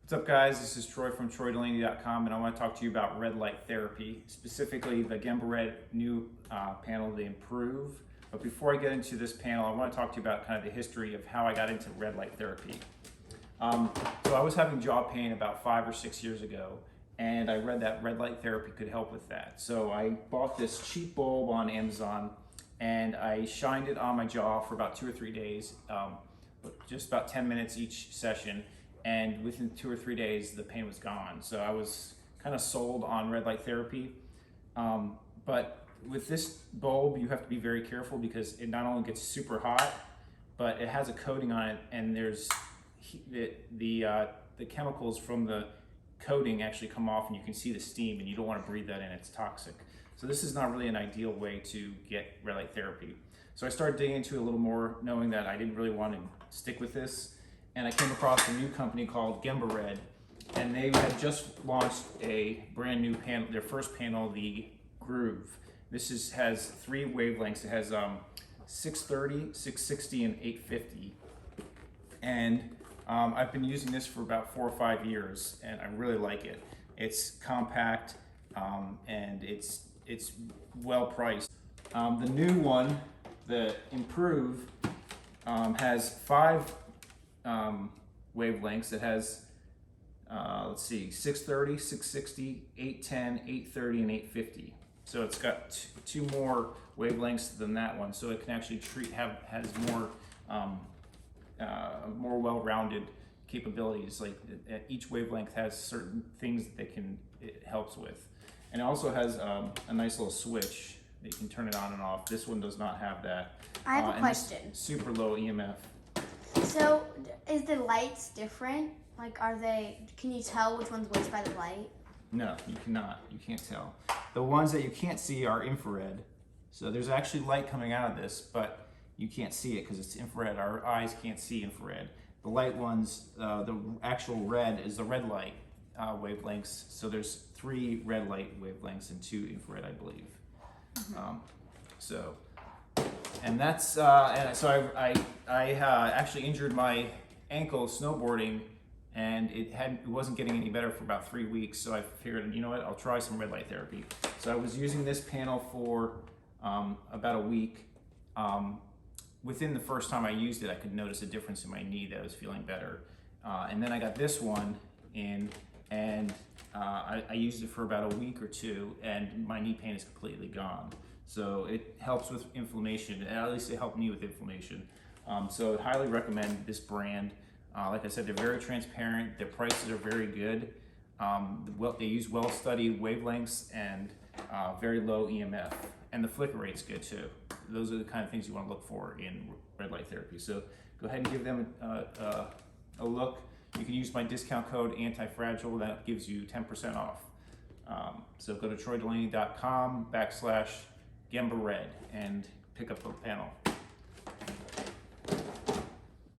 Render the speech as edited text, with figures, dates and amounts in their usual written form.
What's up, guys? This is Troy from TroyDelaney.com, and I want to talk to you about red light therapy, specifically the GembaRed new panel, the Improve. But before I get into this panel, I want to talk to you about kind of the history of how I got into red light therapy. So I was having jaw pain about 5 or 6 years ago, and I read that red light therapy could help with that. So I bought this cheap bulb on Amazon, and I shined it on my jaw for about 2 or 3 days, just about 10 minutes each session. And within 2 or 3 days, the pain was gone. So I was kind of sold on red light therapy. But with this bulb, you have to be very careful because it not only gets super hot, but it has a coating on it, and there's the chemicals from the coating actually come off, and you can see the steam, and you don't want to breathe that in. It's toxic. So this is not really an ideal way to get red light therapy. So I started digging into it a little more, knowing that I didn't really want to stick with this. And I came across a new company called GembaRed, and they had just launched a brand new panel, their first panel, the Groove. This has 3 wavelengths. It has 630, 660, and 850. And I've been using this for about 4 or 5 years, and I really like it. It's compact, and it's well priced. The new one, the Improve, has 5 wavelengths. It has, let's see, 630, 660, 810, 830, and 850. So it's got two more wavelengths than that one. So it can actually has more well-rounded capabilities. Like each wavelength has certain things that it helps with. And it also has a nice little switch that you can turn it on and off. This one does not have that. I have a question. Super low EMF. So, is the lights different? Like, can you tell which one's which by the light? No, you cannot. You can't tell. The ones that you can't see are infrared. So there's actually light coming out of this, but you can't see it because it's infrared. Our eyes can't see infrared. The light ones, the actual red is the red light wavelengths. So there's 3 red light wavelengths and 2 infrared, I believe. Mm-hmm. And that's and so I actually injured my ankle snowboarding, and it wasn't getting any better for about 3 weeks. So I figured, you know what, I'll try some red light therapy. So I was using this panel for about a week. Within the first time I used it, I could notice a difference in my knee, that I was feeling better. And then I got this one in, and I used it for about a week or 2, and my knee pain is completely gone. So it helps with inflammation, at least it helped me with inflammation. So I highly recommend this brand. Like I said, they're very transparent, their prices are very good. They use well-studied wavelengths and very low EMF. And the flicker rate's good too. Those are the kind of things you want to look for in red light therapy. So go ahead and give them a look. You can use my discount code ANTIFRAGILE, that gives you 10% off. So go to TroyDelaney.com/GembaRed and pick up the panel.